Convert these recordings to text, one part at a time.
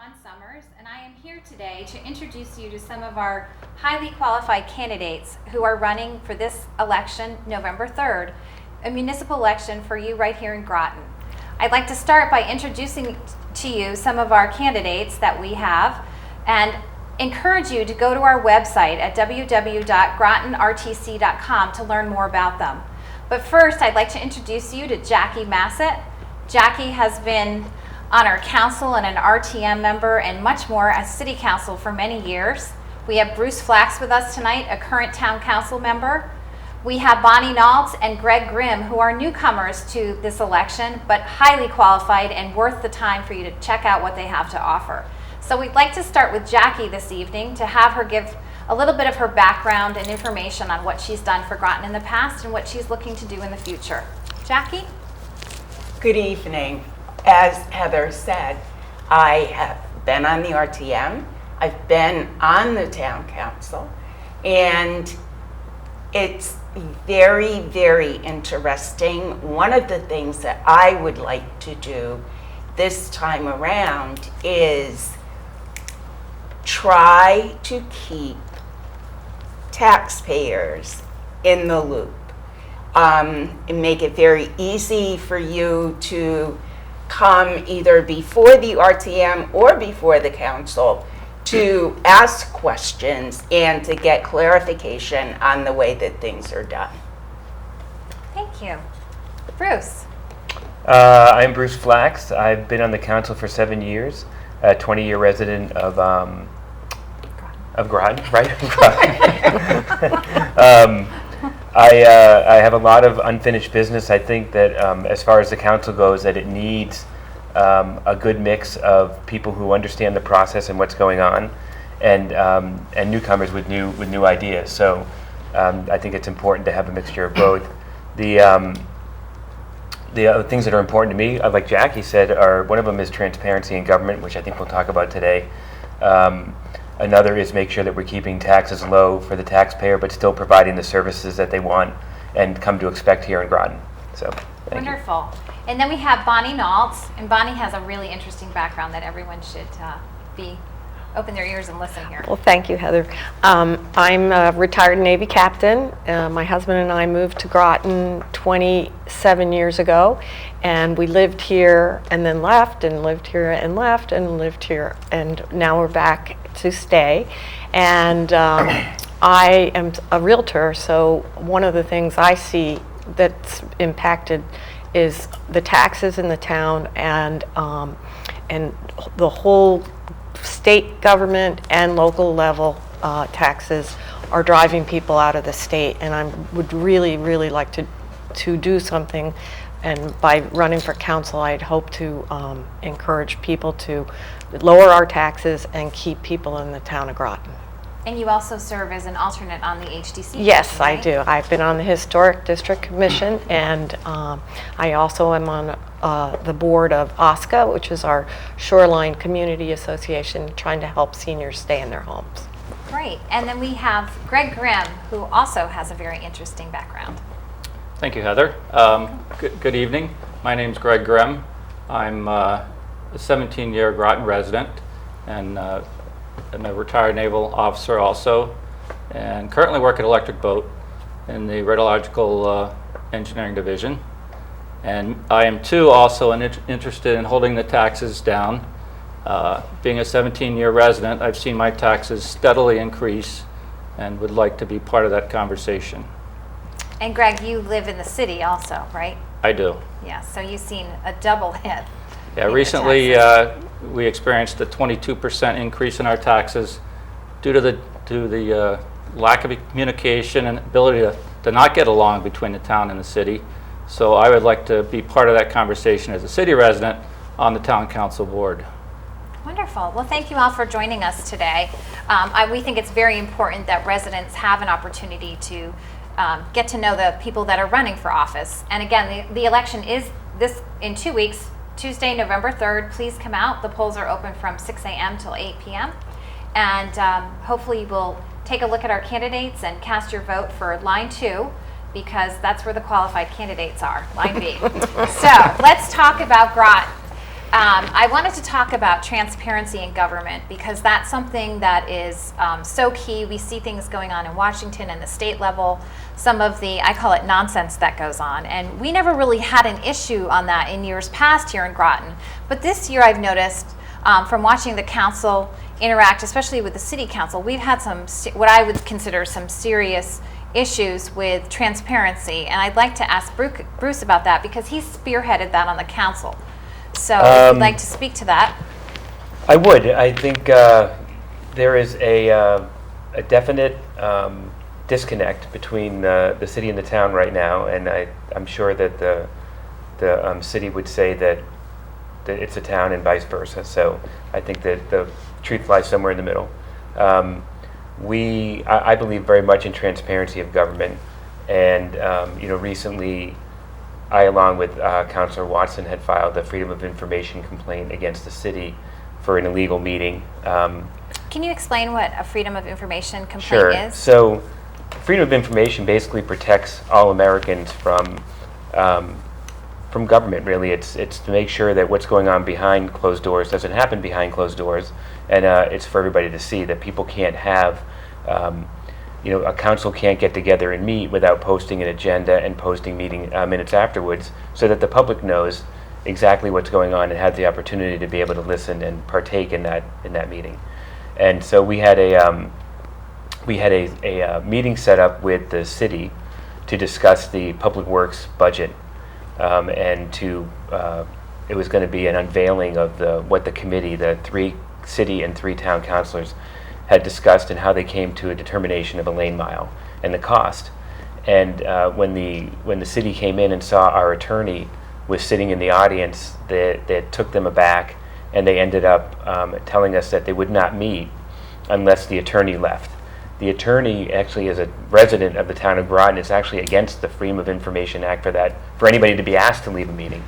Dawn Summers, and I am here today to introduce you to some of our highly qualified candidates who are running for this election, November 3rd, a municipal election for you right here in Groton. I'd like to start by introducing to you some of our candidates that we have and encourage you to go to our website at www.grotonrtc.com to learn more about them. But first, I'd like to introduce you to Jackie Massett. Jackie has been on our council and an RTM member and much more as city council for many years. We have Bruce Flax with us tonight, a current town council member. We have Bonnie Naultz and Greg Grimm, who are newcomers to this election, but highly qualified and worth the time for you to check out what they have to offer. So we'd like to start with Jackie this evening to have her give a little bit of her background and information on what she's done for Groton in the past and what she's looking to do in the future. Jackie? Good evening. As Heather said, I have been on the RTM, I've been on the town council, and it's very, very interesting. One of the things that I would like to do this time around is try to keep taxpayers in the loop and make it very easy for you to come either before the RTM or before the council to ask questions and to get clarification on the way that things are done. Thank you. Bruce? I'm Bruce Flax. I've been on the council for 7 years, a 20-year resident of Groton, right? I have a lot of unfinished business. I think that as far as the council goes, that it needs a good mix of people who understand the process and what's going on, and newcomers with new ideas. So I think it's important to have a mixture of both. The other things that are important to me, like Jackie said, are one of them is transparency in government, which I think we'll talk about today. Another is make sure that we're keeping taxes low for the taxpayer, but still providing the services that they want and come to expect here in Groton. So, thank you. Wonderful. And then we have Bonnie Naultz, and Bonnie has a really interesting background that everyone should open their ears and listen here. Well, thank you, Heather. I'm a retired Navy captain. My husband and I moved to Groton 27 years ago, and we lived here and then left, and lived here and left, and lived here, and now we're back to stay. And I am a realtor, so one of the things I see that's impacted is the taxes in the town, and the whole state government and local level taxes are driving people out of the state, and I would really, really like to do something. And by running for council, I'd hope to encourage people to lower our taxes and keep people in the town of Groton. And you also serve as an alternate on the HDC. Yes, right? I do. I've been on the Historic District Commission, and I also am on the board of OSCA, which is our Shoreline Community Association, trying to help seniors stay in their homes. Great. And then we have Greg Grimm, who also has a very interesting background. Thank you, Heather. Good evening. My name's Greg Grimm. I'm a 17-year Groton resident, and I'm a retired naval officer also, and currently work at Electric Boat in the Radiological Engineering Division. And I am too also interested in holding the taxes down. Being a 17-year resident, I've seen my taxes steadily increase and would like to be part of that conversation. And Greg, you live in the city also, right? I do. Yeah, so you've seen a double hit. Yeah, recently we experienced a 22% increase in our taxes due to the lack of communication and ability to not get along between the town and the city. So I would like to be part of that conversation as a city resident on the town council board. Wonderful. Well, thank you all for joining us today. We think it's very important that residents have an opportunity to get to know the people that are running for office. And again, the election is in 2 weeks, Tuesday, November 3rd. Please come out. The polls are open from 6 a.m. till 8 p.m. And hopefully you will take a look at our candidates and cast your vote for line 2, because that's where the qualified candidates are, line B. So let's talk about Groton. I wanted to talk about transparency in government because that's something that is so key. We see things going on in Washington and the state level, some of the, I call it nonsense that goes on. And we never really had an issue on that in years past here in Groton. But this year I've noticed from watching the council interact, especially with the city council, we've had some, what I would consider some serious issues with transparency. And I'd like to ask Bruce about that because he spearheaded that on the council. So if you'd like to speak to that. I would. I think there is a definite disconnect between the city and the town right now, and I'm sure that the city would say that it's a town and vice versa. So I think that the truth lies somewhere in the middle. I believe very much in transparency of government, and recently, I, along with Councillor Watson, had filed a Freedom of Information complaint against the city for an illegal meeting. Can you explain what a Freedom of Information complaint Sure. is? So, Freedom of Information basically protects all Americans from government. Really, it's to make sure that what's going on behind closed doors doesn't happen behind closed doors, and it's for everybody to see that people can't have. A council can't get together and meet without posting an agenda and posting meeting minutes afterwards, so that the public knows exactly what's going on and has the opportunity to be able to listen and partake in that meeting. And so we had a meeting set up with the city to discuss the public works budget, and it was going to be an unveiling of what the committee, the 3 city and 3 town councilors, had discussed and how they came to a determination of a lane mile and the cost. And when the city came in and saw our attorney was sitting in the audience, that took them aback, and they ended up telling us that they would not meet unless the attorney left. The attorney actually is a resident of the town of Groton. It's actually against the Freedom of Information Act for anybody to be asked to leave a meeting.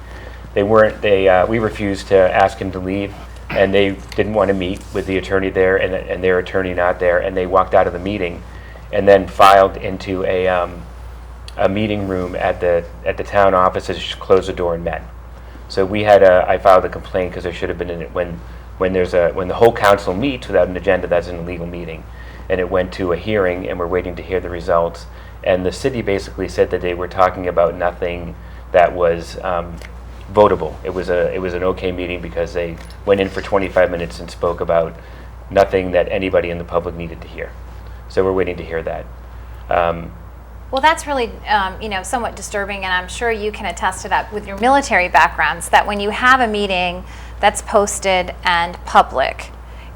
We refused to ask him to leave, and they didn't want to meet with the attorney there and their attorney not there, and they walked out of the meeting and then filed into a meeting room at the town offices, closed the door and met. So I filed a complaint because there should have been when the whole council meets without an agenda, that's an illegal meeting. And it went to a hearing, and we're waiting to hear the results. And the city basically said that they were talking about nothing that was votable. It was an okay meeting because they went in for 25 minutes and spoke about nothing that anybody in the public needed to hear. So we're waiting to hear that. Well, that's really, somewhat disturbing, and I'm sure you can attest to that with your military backgrounds, that when you have a meeting that's posted and public,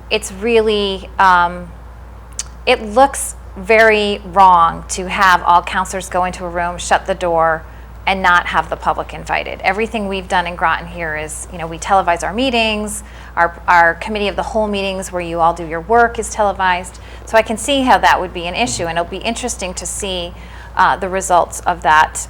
it's really, it looks very wrong to have all counselors go into a room, shut the door, and not have the public invited. Everything we've done in Groton here is, we televise our meetings, our committee of the whole meetings where you all do your work is televised. So I can see how that would be an issue, and it'll be interesting to see the results of that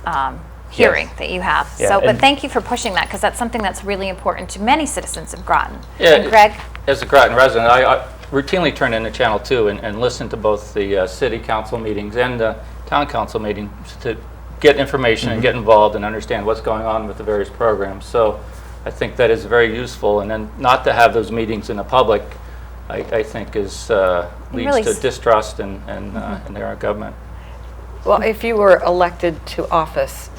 hearing that you have. Yeah, But thank you for pushing that, because that's something that's really important to many citizens of Groton. Yeah, And Greg? As a Groton resident, I routinely turn into Channel 2 and listen to both the city council meetings and the town council meetings to get information and get involved and understand what's going on with the various programs. So I think that is very useful, and then not to have those meetings in the public, I think leads really to distrust in their government. Well, if you were elected to office,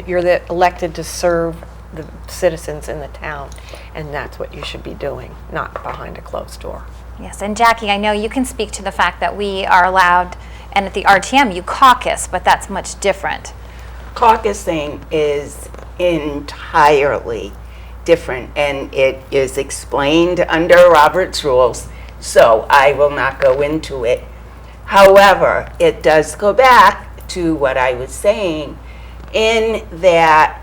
you're elected to serve the citizens in the town, and that's what you should be doing, not behind a closed door. Yes, and Jackie, I know you can speak to the fact that we are allowed, and at the RTM you caucus, but that's much different. Caucusing is entirely different, and it is explained under Robert's rules, so I will not go into it. However, it does go back to what I was saying, in that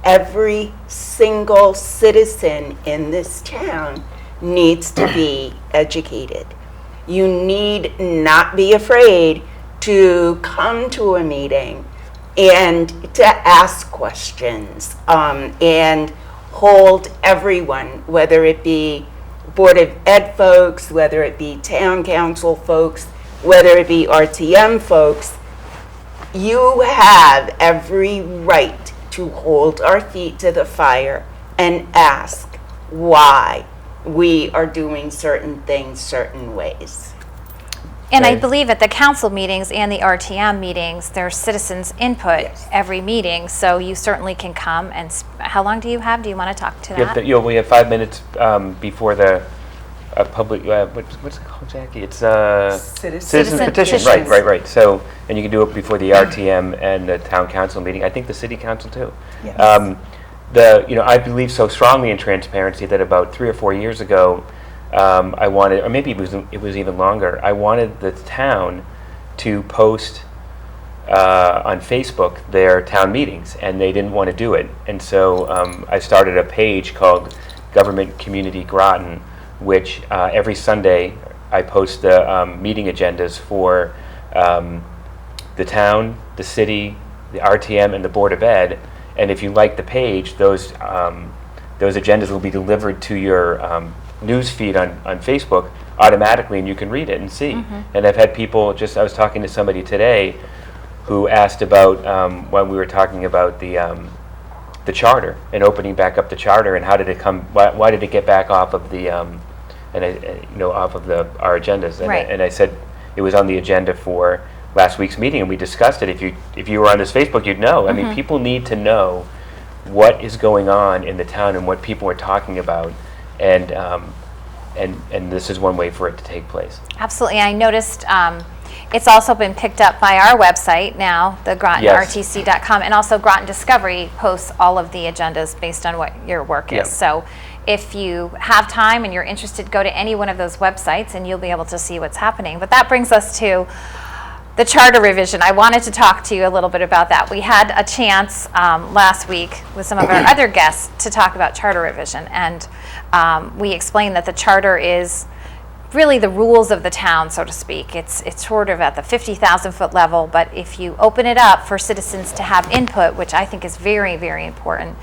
every single citizen in this town needs to be educated. You need not be afraid to come to a meeting and to ask questions, and hold everyone, whether it be Board of Ed folks, whether it be Town Council folks, whether it be RTM folks. You have every right to hold our feet to the fire and ask why we are doing certain things certain ways. And I Okay. believe at the council meetings and the RTM meetings, there's citizens' input Yes. every meeting, so you certainly can come and, how long do you have? Do you want to talk to that? We have 5 minutes before the public, what's it called, Jackie? It's citizen Citizen petition, petitions. right. So, and you can do it before the RTM and the town council meeting, I think the city council too. Yes. I believe so strongly in transparency that about 3 or 4 years ago, I wanted, or maybe it was even longer, I wanted the town to post on Facebook their town meetings, and they didn't want to do it. And so I started a page called Government Community Groton, which every Sunday I post the meeting agendas for the town, the city, the RTM, and the Board of Ed. And if you like the page, those agendas will be delivered to your news feed on Facebook automatically, and you can read it and see. And I've had people, I was talking to somebody today who asked about when we were talking about the charter and opening back up the charter, and how did it come, why did it get back off of the off of our agendas? Right. And I said it was on the agenda for last week's meeting, and we discussed it. If you were on this Facebook, you'd know. I mean, people need to know what is going on in the town and what people are talking about, and this is one way for it to take place. Absolutely. I noticed it's also been picked up by our website now, the GrotonRTC.com, and also Groton Discovery posts all of the agendas based on what your work is. Yep. So if you have time and you're interested, go to any one of those websites and you'll be able to see what's happening. But that brings us to the charter revision. I wanted to talk to you a little bit about that. We had a chance last week with some of our other guests to talk about charter revision, and we explained that the charter is really the rules of the town, so to speak. It's sort of at the 50,000 foot level, but if you open it up for citizens to have input, which I think is very, very important,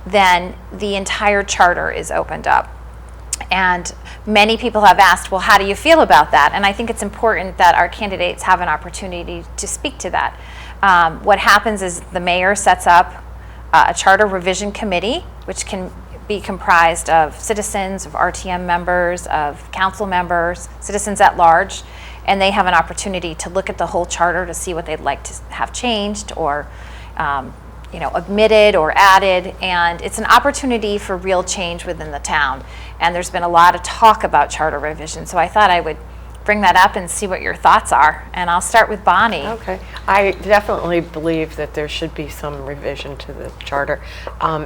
then the entire charter is opened up. And many people have asked, well, how do you feel about that? And I think it's important that our candidates have an opportunity to speak to that. What happens is the mayor sets up a charter revision committee, which can be comprised of citizens, of RTM members, of council members, citizens at large, and they have an opportunity to look at the whole charter to see what they'd like to have changed or omitted or added, and it's an opportunity for real change within the town. And there's been a lot of talk about charter revision, so I thought I would bring that up and see what your thoughts are. And I'll start with Bonnie. Okay. I definitely believe that there should be some revision to the charter.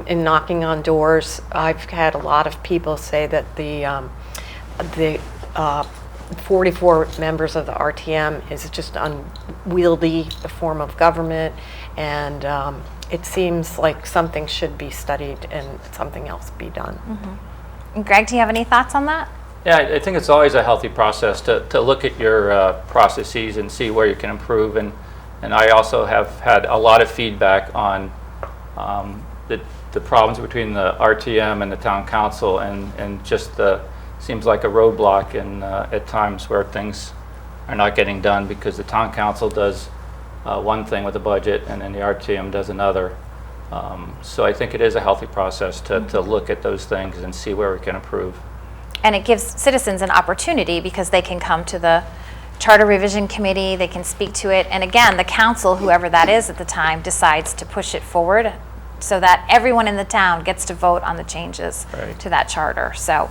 In knocking on doors, I've had a lot of people say that the 44 members of the RTM is just unwieldy form of government, and it seems like something should be studied and something else be done. And Greg, do you have any thoughts on that? Yeah, I think it's always a healthy process to look at your processes and see where you can improve. And I also have had a lot of feedback on the problems between the RTM and the town council, and just seems like a roadblock at times where things are not getting done because the town council does one thing with the budget and then the RTM does another. So I think it is a healthy process to look at those things and see where we can improve. And it gives citizens an opportunity because they can come to the charter revision committee, they can speak to it, and again, the council, whoever that is at the time, decides to push it forward so that everyone in the town gets to vote on the changes Right. to that charter. So,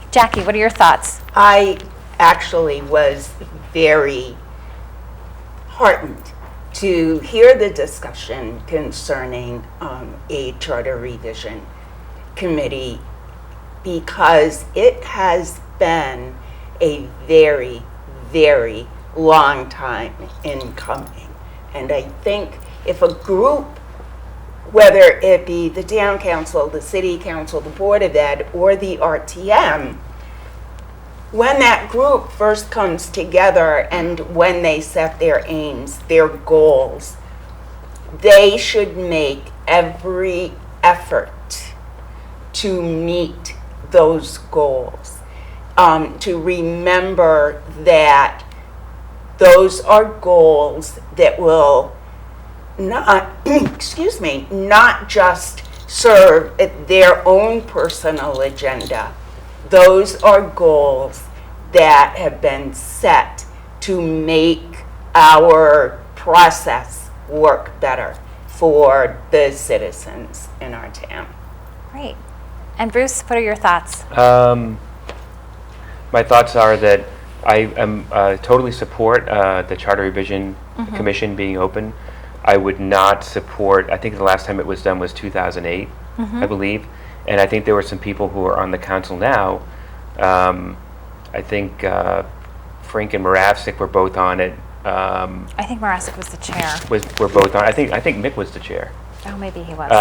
Jackie, what are your thoughts? I actually was very heartened to hear the discussion concerning a charter revision committee, because it has been a very, very long time in coming. And I think if a group, whether it be the town council, the city council, the Board of Ed, or the RTM, when that group first comes together and when they set their aims, their goals, they should make every effort to meet those goals. To remember that those are goals that will not, not just serve their own personal agenda. Those are goals that have been set to make our process work better for the citizens in our town. Great. And Bruce, what are your thoughts? My thoughts are that I am totally support the Charter Revision Commission being open. I would not support, I think the last time it was done was 2008, I believe. And I think there were some people who are on the council now. I think Frank and Moravsik were both on it. I think Marasik was the chair. Were both on. I think Mick was the chair. Oh, maybe he was.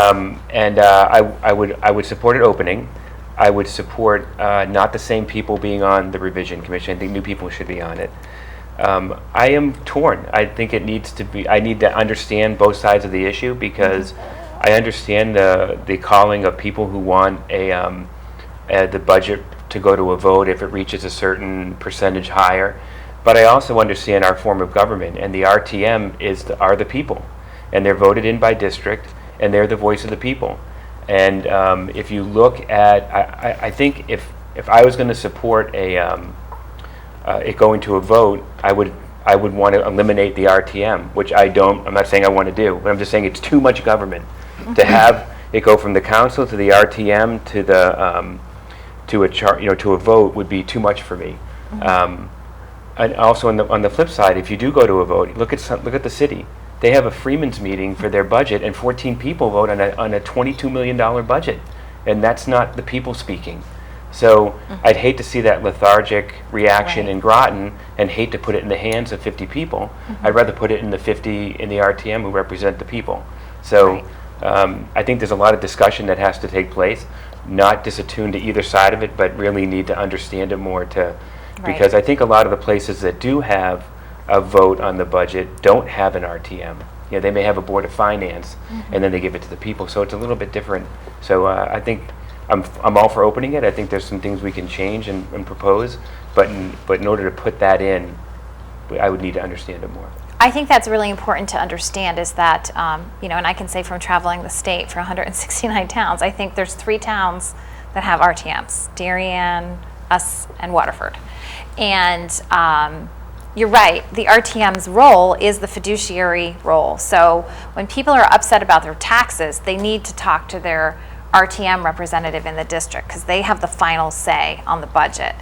And I would support it opening. I would support not the same people being on the revision commission. I think new people should be on it. I am torn. I think it needs to be. I need to understand both sides of the issue because I understand the calling of people who want the budget to go to a vote if it reaches a certain percentage higher. But I also understand our form of government, and the RTM are the people, and they're voted in by district, and they're the voice of the people. And if you look at, I think if I was going to support it going to a vote, I would want to eliminate the RTM, which I don't. I'm not saying I want to do, but I'm just saying it's too much government to have it go from the council to the RTM to the to a vote would be too much for me. And also on the flip side, if you do go to a vote, look at the city. They have a Freeman's meeting for their budget, and 14 people vote on a $22 million budget, and that's not the people speaking. So I'd hate to see that lethargic reaction in Groton, and hate to put it in the hands of 50 people. I'd rather put it in the 50 in the RTM who represent the people. So I think there's a lot of discussion that has to take place, not disattuned to either side of it, but really need to understand it more because I think a lot of the places that do have a vote on the budget don't have an RTM. You know, they may have a board of finance, and then they give it to the people. So it's a little bit different. So I think I'm all for opening it. I think there's some things we can change and propose, but in order to put that in, I would need to understand it more. I think that's really important to understand is that, and I can say from traveling the state for 169 towns, I think there's 3 towns that have RTMs, Darien, us, and Waterford. And you're right, the RTM's role is the fiduciary role. So when people are upset about their taxes, they need to talk to their RTM representative in the district because they have the final say on the budget.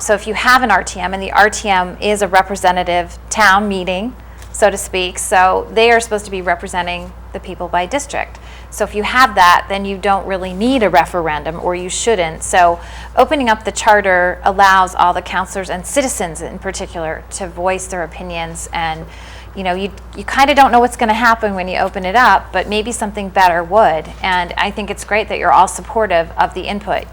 So if you have an RTM, and the RTM is a representative town meeting, so to speak, so they are supposed to be representing the people by district. So if you have that, then you don't really need a referendum, or you shouldn't. So opening up the charter allows all the councilors and citizens in particular to voice their opinions. And you kind of don't know what's going to happen when you open it up, but maybe something better would. And I think it's great that you're all supportive of the input.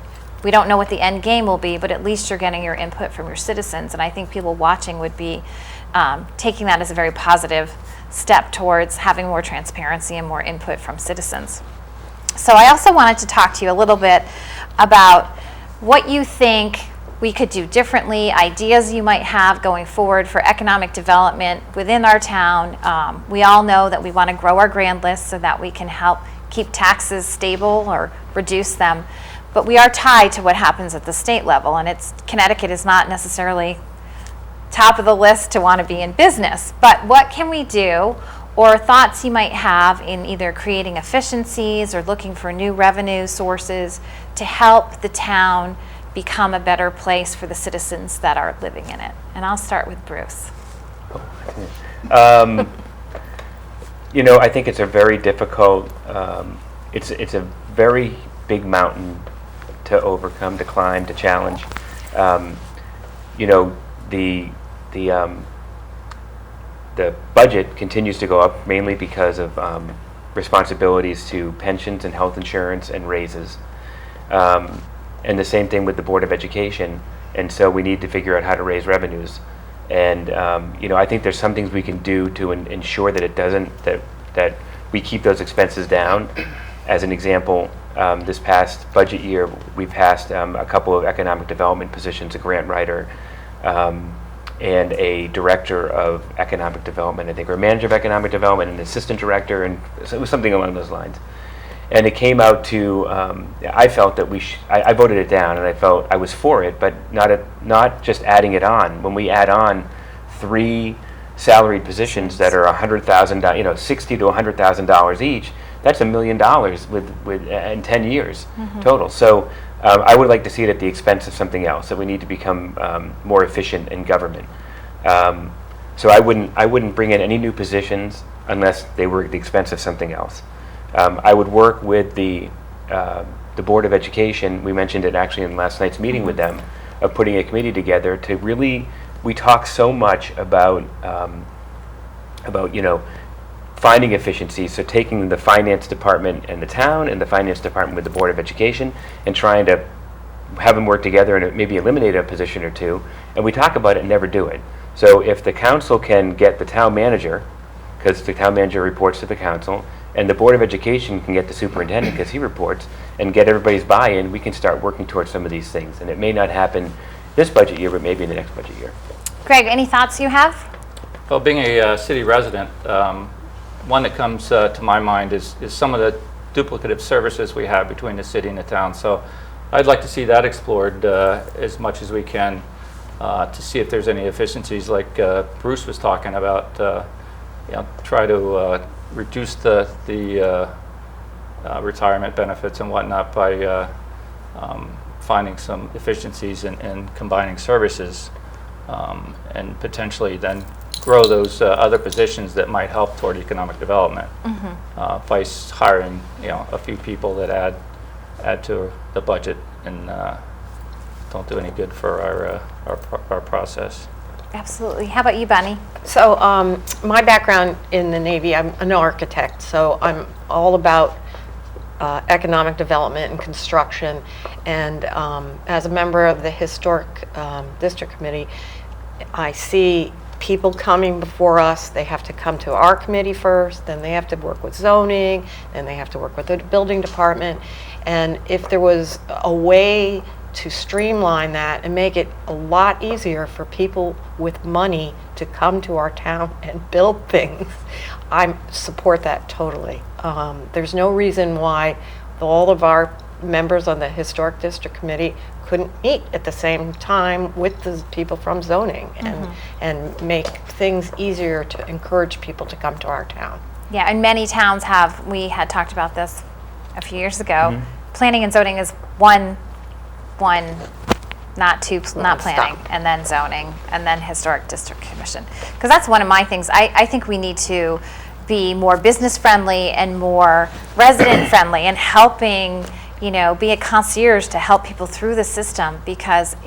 We don't know what the end game will be, but at least you're getting your input from your citizens. And I think people watching would be taking that as a very positive step towards having more transparency and more input from citizens. So I also wanted to talk to you a little bit about what you think we could do differently, ideas you might have going forward for economic development within our town. We all know that we want to grow our grand list so that we can help keep taxes stable or reduce them. But we are tied to what happens at the state level, and Connecticut is not necessarily top of the list to want to be in business. But what can we do, or thoughts you might have in either creating efficiencies or looking for new revenue sources to help the town become a better place for the citizens that are living in it? And I'll start with Bruce. I think it's a very difficult, it's a very big mountain to overcome, to climb, to challenge. The budget continues to go up mainly because of responsibilities to pensions and health insurance and raises. And the same thing with the Board of Education. And so we need to figure out how to raise revenues. And I think there's some things we can do to ensure that it doesn't, that we keep those expenses down. As an example, this past budget year, we passed a couple of economic development positions, a grant writer, and a director of economic development, I think, or a manager of economic development, and an assistant director, and so it was something along those lines. And it came out to, I felt that I voted it down, and I felt I was for it, but not just adding it on. When we add on 3 salaried positions that are $100,000, $60,000 to $100,000 each, that's $1 million in 10 years total. So I would like to see it at the expense of something else. That we need to become more efficient in government. So I wouldn't bring in any new positions unless they were at the expense of something else. I would work with the Board of Education. We mentioned it actually in last night's meeting with them, of putting a committee together to really. We talk so much about finding efficiencies. So taking the finance department and the town, and the finance department with the Board of Education, and trying to have them work together and maybe eliminate a position or two. And we talk about it and never do it. So if the council can get the town manager, because the town manager reports to the council, and the Board of Education can get the superintendent because he reports, and get everybody's buy-in, we can start working towards some of these things. And it may not happen this budget year, but maybe in the next budget year. Greg, any thoughts you have? Well, being a city resident, one that comes to my mind is some of the duplicative services we have between the city and the town. So I'd like to see that explored as much as we can to see if there's any efficiencies, like Bruce was talking about. Try to reduce the retirement benefits and whatnot by finding some efficiencies in combining services, and potentially then grow those other positions that might help toward economic development by hiring a few people that add to the budget and don't do any good for our process. Absolutely. How about you, Bonnie? So my background in the Navy, I'm an architect, so I'm all about economic development and construction. And as a member of the Historic District Committee, I see people coming before us. They have to come to our committee first, then they have to work with zoning, then they have to work with the building department. And if there was a way to streamline that and make it a lot easier for people with money to come to our town and build things, I support that totally. There's no reason why all of our members on the Historic District Committee couldn't meet at the same time with the people from zoning and make things easier to encourage people to come to our town. Yeah, and many towns have. We had talked about this a few years ago. Planning and zoning is one, not planning, and then zoning, and then Historic District Commission. Because that's one of my things. I think we need to be more business friendly and more resident friendly, and helping, be a concierge to help people through the system, because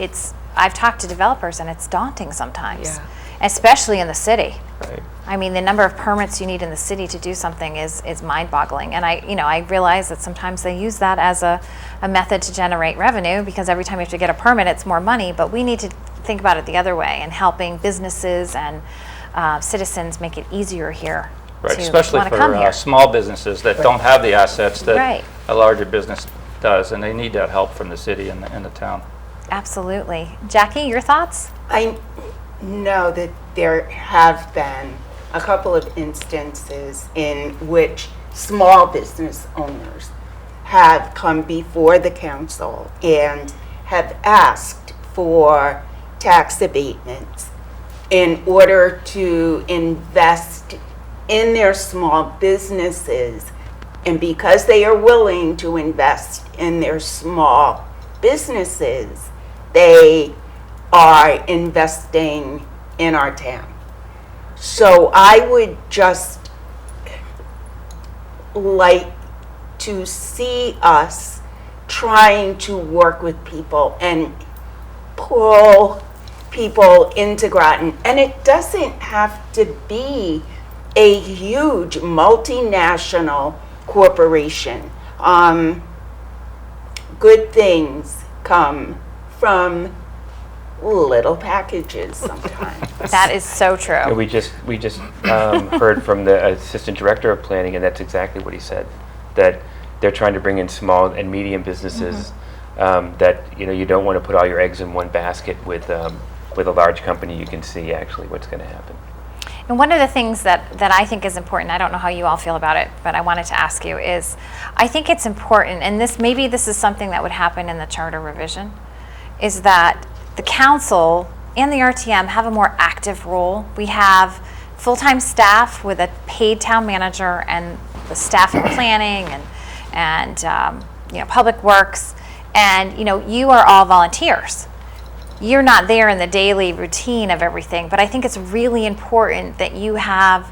I've talked to developers and it's daunting sometimes, especially in the city. Right. I mean, the number of permits you need in the city to do something is mind-boggling. And I realize that sometimes they use that as a method to generate revenue, because every time you have to get a permit, it's more money. But we need to think about it the other way, and helping businesses and citizens make it easier here. Right, especially for small businesses that don't have the assets that a larger business does, and they need that help from the city and the town. Absolutely. Jackie, your thoughts? I know that there have been a couple of instances in which small business owners have come before the council and have asked for tax abatements in order to invest in their small businesses. And because they are willing to invest in their small businesses, they are investing in our town. So I would just like to see us trying to work with people and pull people into Groton. And it doesn't have to be a huge multinational corporation. Good things come from little packages sometimes. That is so true. And we just heard from the assistant director of planning, and that's exactly what he said, that they're trying to bring in small and medium businesses, that you don't want to put all your eggs in one basket with a large company. You can see actually what's going to happen. And one of the things that I think is important, I don't know how you all feel about it, but I wanted to ask you is, I think it's important, and maybe this is something that would happen in the charter revision, is that the council and the RTM have a more active role. We have full-time staff with a paid town manager and the staff in planning and public works, and you are all volunteers. You're not there in the daily routine of everything, but I think it's really important that you have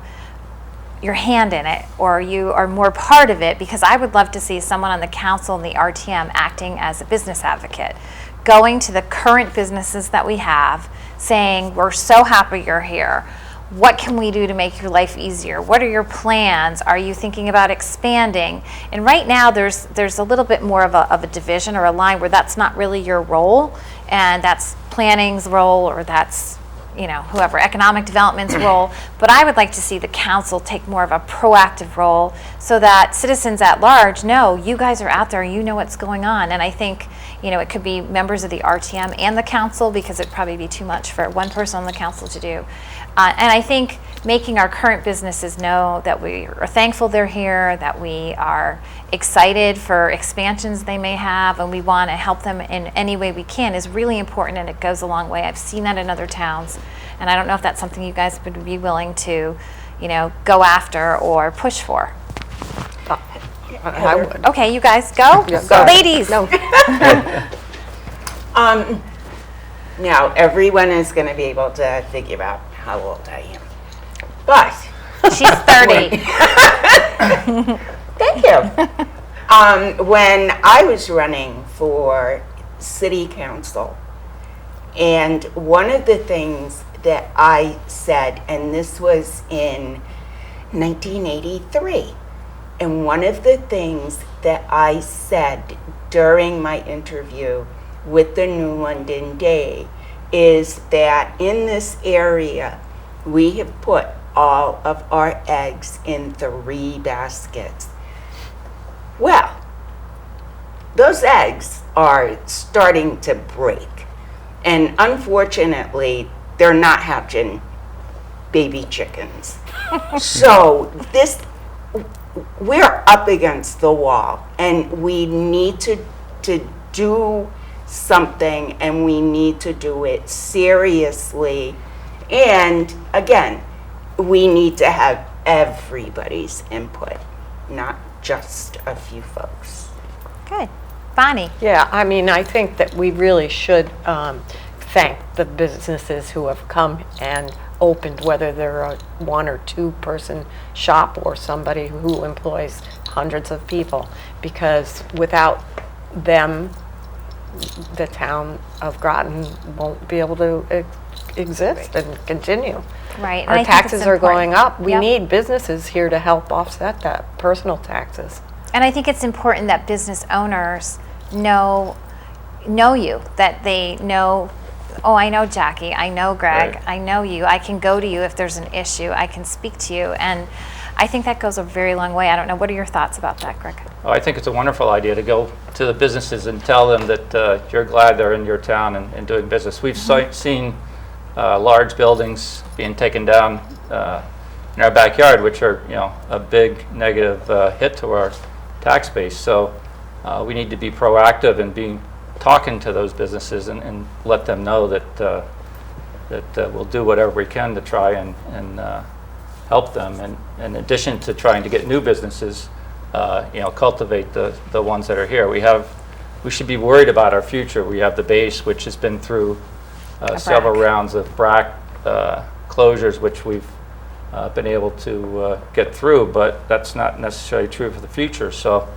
your hand in it, or you are more part of it, because I would love to see someone on the council and the RTM acting as a business advocate, going to the current businesses that we have, saying, we're so happy you're here. What can we do to make your life easier? What are your plans? Are you thinking about expanding? And right now there's a little bit more of a division or a line where that's not really your role, and that's planning's role, or that's whoever, economic development's role. But I would like to see the council take more of a proactive role, so that citizens at large know you guys are out there, you know what's going on. And I think it could be members of the RTM and the council, because it'd probably be too much for one person on the council to do. And I think making our current businesses know that we are thankful they're here, that we are excited for expansions they may have, and we want to help them in any way we can, is really important, and it goes a long way. I've seen that in other towns, and I don't know if that's something you guys would be willing to, go after or push for. I would. Okay, you guys go. Yeah, Go, ladies. No. Now, everyone is going to be able to figure out how old I am. But, She's 30. thank you. When I was running for city council, and one of the things that I said, and this was in 1983, and one of the things that I said during my interview with the New London Day is that in this area, we have put all of our eggs in 3 baskets. Well, those eggs are starting to break. And unfortunately, they're not hatching baby chickens. So we're up against the wall, and we need to do something, and we need to do it seriously. And again, we need to have everybody's input, not just a few folks. Good. Bonnie. Yeah, I mean, I think that we really should thank the businesses who have come and opened, whether they're a 1 or 2 person shop or somebody who employs hundreds of people, because without them, the town of Groton won't be able to exist and continue. Right. and Our I think taxes it's are important. going up. We Yep. need businesses here to help offset that, personal taxes. And I think it's important that business owners know you, that they know, oh, I know Jackie, I know Greg, Right. I know you, I can go to you if there's an issue, I can speak to you. And I think that goes a very long way. I don't know, what are your thoughts about that, Greg? Oh, I think it's a wonderful idea to go to the businesses and tell them that you're glad they're in your town and doing business. We've seen large buildings being taken down in our backyard, which are a big negative hit to our tax base. So we need to be proactive and talking to those businesses and let them know that we'll do whatever we can to try and help them. And in addition to trying to get new businesses, cultivate the ones that are here. We should be worried about our future. We have the base, which has been through several rounds of BRAC closures, which we've been able to get through, but that's not necessarily true for the future. So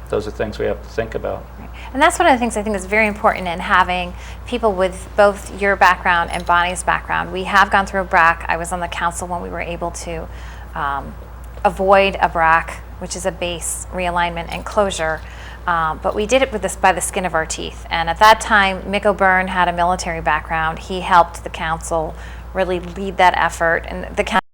those are things we have to think about. And that's one of the things I think is very important in having people with both your background and Bonnie's background. We have gone through a BRAC. I was on the council when we were able to avoid a BRAC, which is a base realignment and closure. But we did it by the skin of our teeth. And at that time, Mick O'Byrne had a military background. He helped the council really lead that effort, and the council